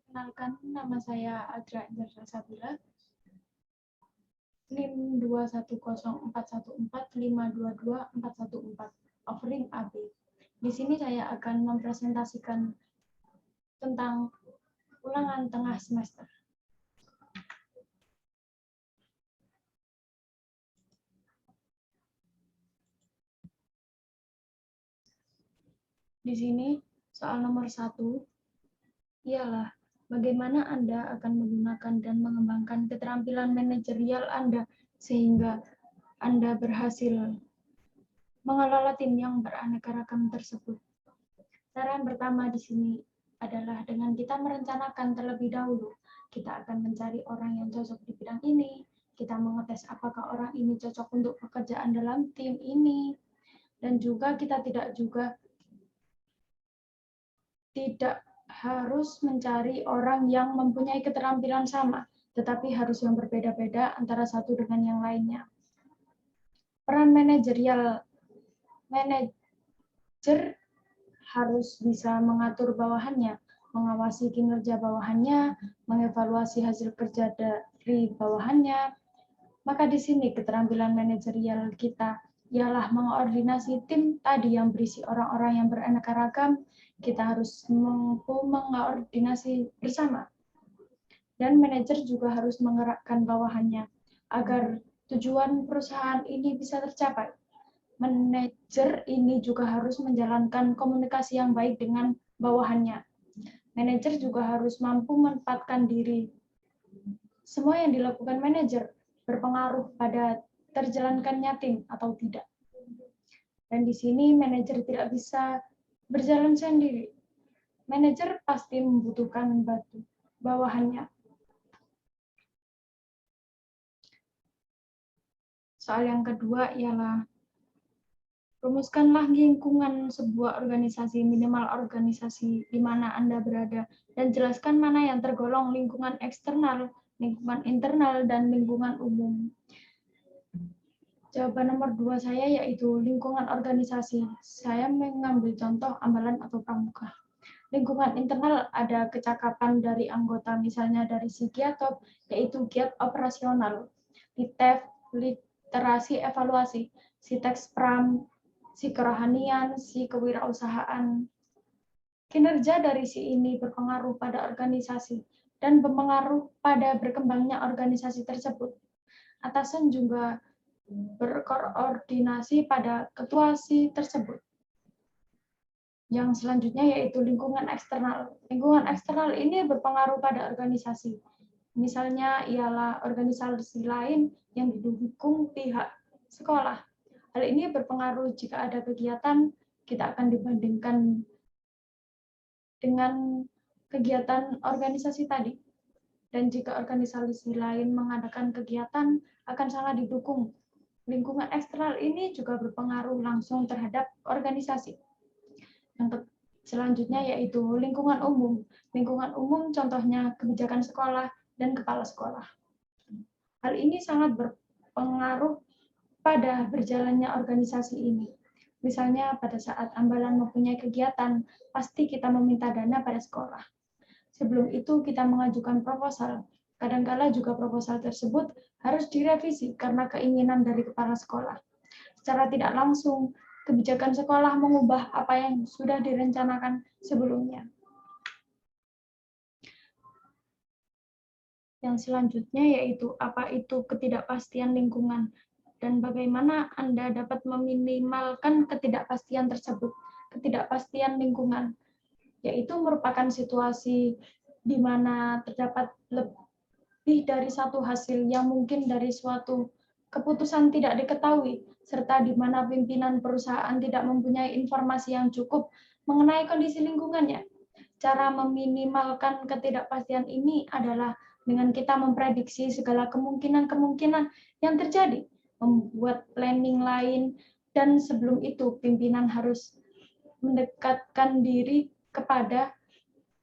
Perkenalkan, nama saya Adra Indra Sabila, NIM 21041452244, offering AB. Di sini saya akan mempresentasikan tentang ulangan tengah semester. Di sini soal nomor 1 ialah bagaimana Anda akan menggunakan dan mengembangkan keterampilan manajerial Anda sehingga Anda berhasil mengelola tim yang beraneka ragam tersebut. Cara yang pertama di sini adalah dengan kita merencanakan terlebih dahulu. Kita akan mencari orang yang cocok di bidang ini, kita mengetes apakah orang ini cocok untuk pekerjaan dalam tim ini, dan juga kita tidak harus mencari orang yang mempunyai keterampilan sama, tetapi harus yang berbeda-beda antara satu dengan yang lainnya. Peran manajer harus bisa mengatur bawahannya, mengawasi kinerja bawahannya, mengevaluasi hasil kerja dari bawahannya. Maka di sini keterampilan manajerial kita ialah mengkoordinasi tim tadi yang berisi orang-orang yang beraneka ragam. Kita harus mampu mengkoordinasi bersama. Dan manajer juga harus menggerakkan bawahannya agar tujuan perusahaan ini bisa tercapai. Manajer ini juga harus menjalankan komunikasi yang baik dengan bawahannya. Manajer juga harus mampu menempatkan diri. Semua yang dilakukan manajer berpengaruh pada terjalankannya tim atau tidak. Dan di sini manajer tidak bisa berjalan sendiri. Manajer pasti membutuhkan bawahannya. Soal yang kedua ialah rumuskanlah lingkungan sebuah organisasi, minimal organisasi di mana Anda berada, dan jelaskan mana yang tergolong lingkungan eksternal, lingkungan internal, dan lingkungan umum. Jawaban nomor 2 saya yaitu lingkungan organisasi. Saya mengambil contoh amalan atau pramuka. Lingkungan internal ada kecakapan dari anggota, misalnya dari si GIATOP, yaitu giat operasional, LITEF, literasi evaluasi, si tekspram, si kerohanian, si kewirausahaan. Kinerja dari si ini berpengaruh pada organisasi dan berpengaruh pada berkembangnya organisasi tersebut. Atasan juga berkoordinasi pada ketua si tersebut. Yang selanjutnya yaitu lingkungan eksternal. Lingkungan eksternal ini berpengaruh pada organisasi. Misalnya ialah organisasi lain yang didukung pihak sekolah. Hal ini berpengaruh jika ada kegiatan, kita akan dibandingkan dengan kegiatan organisasi tadi. Dan jika organisasi lain mengadakan kegiatan, akan sangat didukung. Lingkungan eksternal ini juga berpengaruh langsung terhadap organisasi. Yang selanjutnya yaitu lingkungan umum. Lingkungan umum contohnya kebijakan sekolah dan kepala sekolah. Hal ini sangat berpengaruh pada berjalannya organisasi ini. Misalnya pada saat Ambalan mempunyai kegiatan, pasti kita meminta dana pada sekolah. Sebelum itu kita mengajukan proposal. Kadang-kala juga proposal tersebut harus direvisi karena keinginan dari kepala sekolah. Secara tidak langsung, kebijakan sekolah mengubah apa yang sudah direncanakan sebelumnya. Yang selanjutnya yaitu apa itu ketidakpastian lingkungan dan bagaimana Anda dapat meminimalkan ketidakpastian tersebut. Ketidakpastian lingkungan yaitu merupakan situasi di mana terdapat lebih dari satu hasil yang mungkin dari suatu keputusan tidak diketahui, serta di mana pimpinan perusahaan tidak mempunyai informasi yang cukup mengenai kondisi lingkungannya. Cara meminimalkan ketidakpastian ini adalah dengan kita memprediksi segala kemungkinan-kemungkinan yang terjadi, membuat planning lain, dan sebelum itu pimpinan harus mendekatkan diri kepada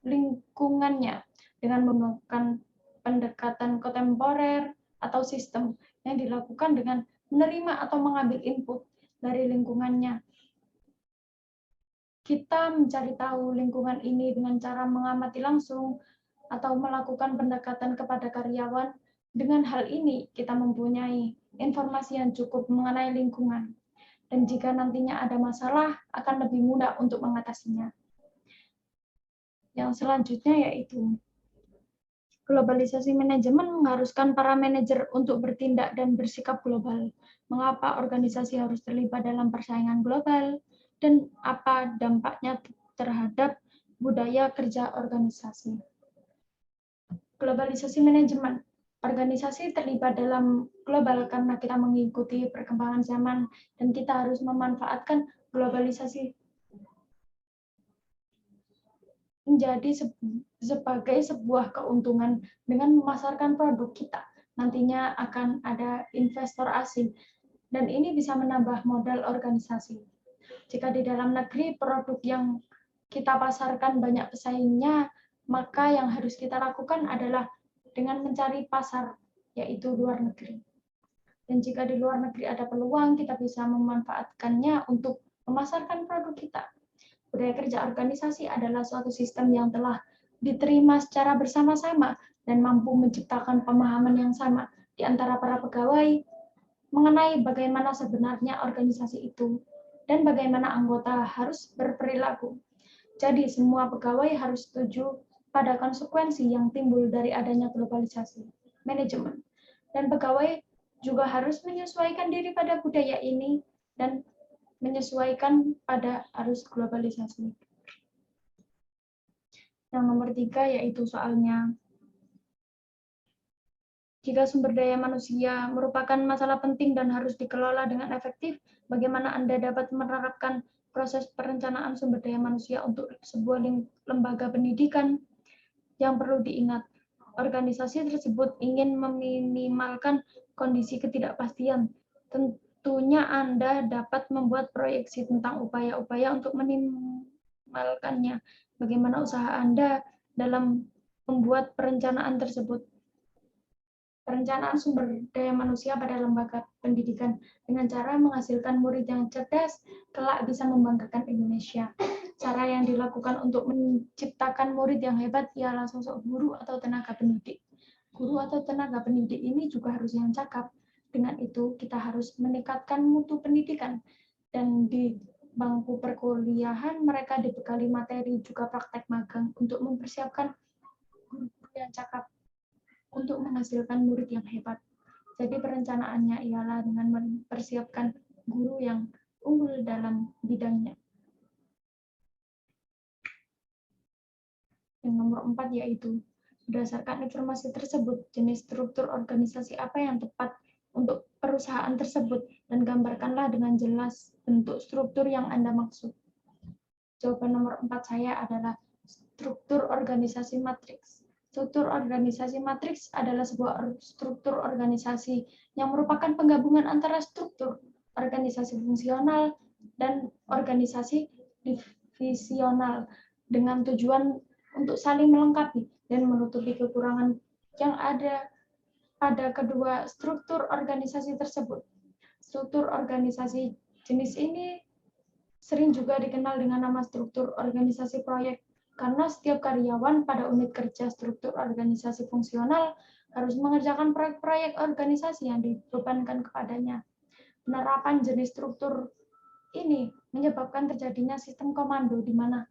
lingkungannya dengan menggunakan pendekatan kontemporer atau sistem yang dilakukan dengan menerima atau mengambil input dari lingkungannya. Kita mencari tahu lingkungan ini dengan cara mengamati langsung atau melakukan pendekatan kepada karyawan. Dengan hal ini, kita mempunyai informasi yang cukup mengenai lingkungan, dan jika nantinya ada masalah, akan lebih mudah untuk mengatasinya. Yang selanjutnya yaitu globalisasi manajemen mengharuskan para manajer untuk bertindak dan bersikap global. Mengapa organisasi harus terlibat dalam persaingan global, dan apa dampaknya terhadap budaya kerja organisasi. Globalisasi manajemen. Organisasi terlibat dalam global karena kita mengikuti perkembangan zaman dan kita harus memanfaatkan globalisasi menjadi sebagai sebuah keuntungan dengan memasarkan produk kita. Nantinya akan ada investor asing dan ini bisa menambah modal organisasi. Jika di dalam negeri produk yang kita pasarkan banyak pesaingnya, maka yang harus kita lakukan adalah dengan mencari pasar, yaitu luar negeri. Dan jika di luar negeri ada peluang, kita bisa memanfaatkannya untuk memasarkan produk kita. Budaya kerja organisasi adalah suatu sistem yang telah diterima secara bersama-sama dan mampu menciptakan pemahaman yang sama di antara para pegawai mengenai bagaimana sebenarnya organisasi itu dan bagaimana anggota harus berperilaku. Jadi semua pegawai harus setuju pada konsekuensi yang timbul dari adanya globalisasi manajemen. Dan pegawai juga harus menyesuaikan diri pada budaya ini dan menyesuaikan pada arus globalisasi. Yang nomor 3 yaitu soalnya, jika sumber daya manusia merupakan masalah penting dan harus dikelola dengan efektif, bagaimana Anda dapat menerapkan proses perencanaan sumber daya manusia untuk sebuah lembaga pendidikan? Yang perlu diingat, organisasi tersebut ingin meminimalkan kondisi ketidakpastian. Tentunya Anda dapat membuat proyeksi tentang upaya-upaya untuk meminimalkannya. Bagaimana usaha Anda dalam membuat perencanaan tersebut? Perencanaan sumber daya manusia pada lembaga pendidikan dengan cara menghasilkan murid yang cerdas, kelak bisa membanggakan Indonesia. Cara yang dilakukan untuk menciptakan murid yang hebat ialah sosok guru atau tenaga pendidik. Guru atau tenaga pendidik ini juga harus yang cakap. Dengan itu, kita harus meningkatkan mutu pendidikan. Dan di bangku perkuliahan, mereka dibekali materi juga praktek magang untuk mempersiapkan guru yang cakap untuk menghasilkan murid yang hebat. Jadi perencanaannya ialah dengan mempersiapkan guru yang unggul dalam bidangnya. Yang nomor 4 yaitu, berdasarkan informasi tersebut, jenis struktur organisasi apa yang tepat untuk perusahaan tersebut, dan gambarkanlah dengan jelas bentuk struktur yang Anda maksud. Jawaban nomor 4 saya adalah struktur organisasi matriks. Struktur organisasi matriks adalah sebuah struktur organisasi yang merupakan penggabungan antara struktur organisasi fungsional dan organisasi divisional dengan tujuan untuk saling melengkapi dan menutupi kekurangan yang ada pada kedua struktur organisasi tersebut. Struktur organisasi jenis ini sering juga dikenal dengan nama struktur organisasi proyek, karena setiap karyawan pada unit kerja struktur organisasi fungsional harus mengerjakan proyek-proyek organisasi yang dibebankan kepadanya. Penerapan jenis struktur ini menyebabkan terjadinya sistem komando di mana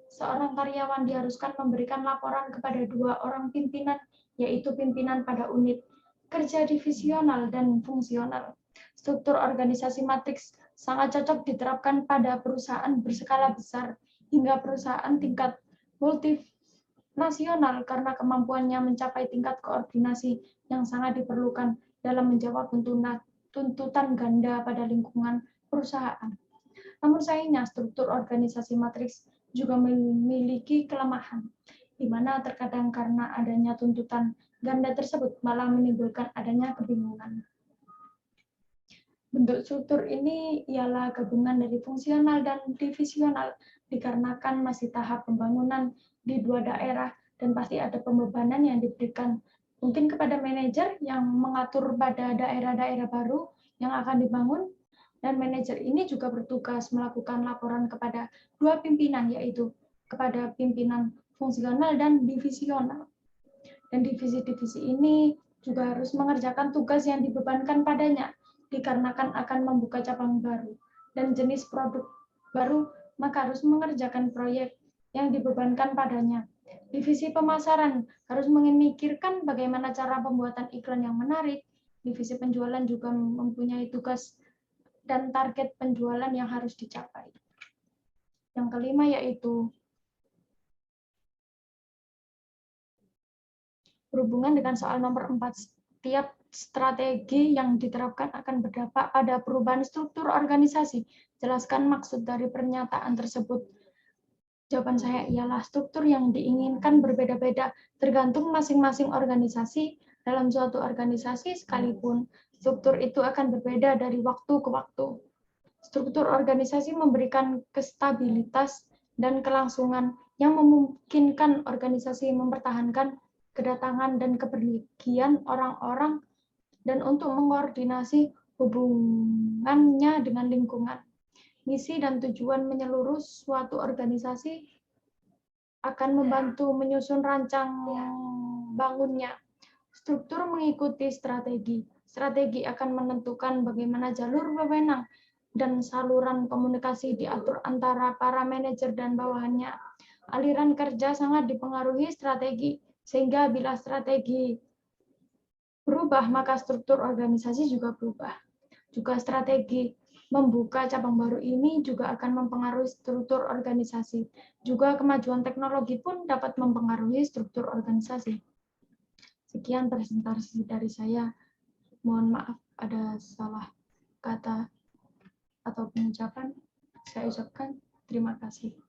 seorang karyawan diharuskan memberikan laporan kepada 2 orang pimpinan, yaitu pimpinan pada unit kerja divisional dan fungsional. Struktur organisasi matriks sangat cocok diterapkan pada perusahaan berskala besar hingga perusahaan tingkat multinasional karena kemampuannya mencapai tingkat koordinasi yang sangat diperlukan dalam menjawab tuntutan ganda pada lingkungan perusahaan. Namun sayangnya, struktur organisasi matriks juga memiliki kelemahan, di mana terkadang karena adanya tuntutan ganda tersebut malah menimbulkan adanya kebingungan. Bentuk struktur ini ialah gabungan dari fungsional dan divisional, dikarenakan masih tahap pembangunan di 2 daerah dan pasti ada pembebanan yang diberikan mungkin kepada manajer yang mengatur pada daerah-daerah baru yang akan dibangun, dan manajer ini juga bertugas melakukan laporan kepada 2 pimpinan, yaitu kepada pimpinan fungsional dan divisional. Dan divisi-divisi ini juga harus mengerjakan tugas yang dibebankan padanya, dikarenakan akan membuka cabang baru dan jenis produk baru, maka harus mengerjakan proyek yang dibebankan padanya. Divisi pemasaran harus memikirkan bagaimana cara pembuatan iklan yang menarik. Divisi penjualan juga mempunyai tugas dan target penjualan yang harus dicapai. Yang kelima yaitu berhubungan dengan soal nomor 4, setiap strategi yang diterapkan akan berdampak pada perubahan struktur organisasi. Jelaskan maksud dari pernyataan tersebut. Jawaban saya ialah struktur yang diinginkan berbeda-beda, tergantung masing-masing organisasi. Dalam suatu organisasi sekalipun, struktur itu akan berbeda dari waktu ke waktu. Struktur organisasi memberikan kestabilitas dan kelangsungan yang memungkinkan organisasi mempertahankan kedatangan dan kepergian orang-orang dan untuk mengkoordinasi hubungannya dengan lingkungan. Misi dan tujuan menyeluruh suatu organisasi akan membantu menyusun rancang bangunnya. Struktur mengikuti strategi. Strategi akan menentukan bagaimana jalur wewenang dan saluran komunikasi diatur antara para manajer dan bawahannya. Aliran kerja sangat dipengaruhi strategi, sehingga bila strategi berubah, maka struktur organisasi juga berubah. Juga strategi membuka cabang baru ini juga akan mempengaruhi struktur organisasi. Juga kemajuan teknologi pun dapat mempengaruhi struktur organisasi. Sekian presentasi dari saya. Mohon maaf ada salah kata atau pengucapan. Saya ucapkan terima kasih.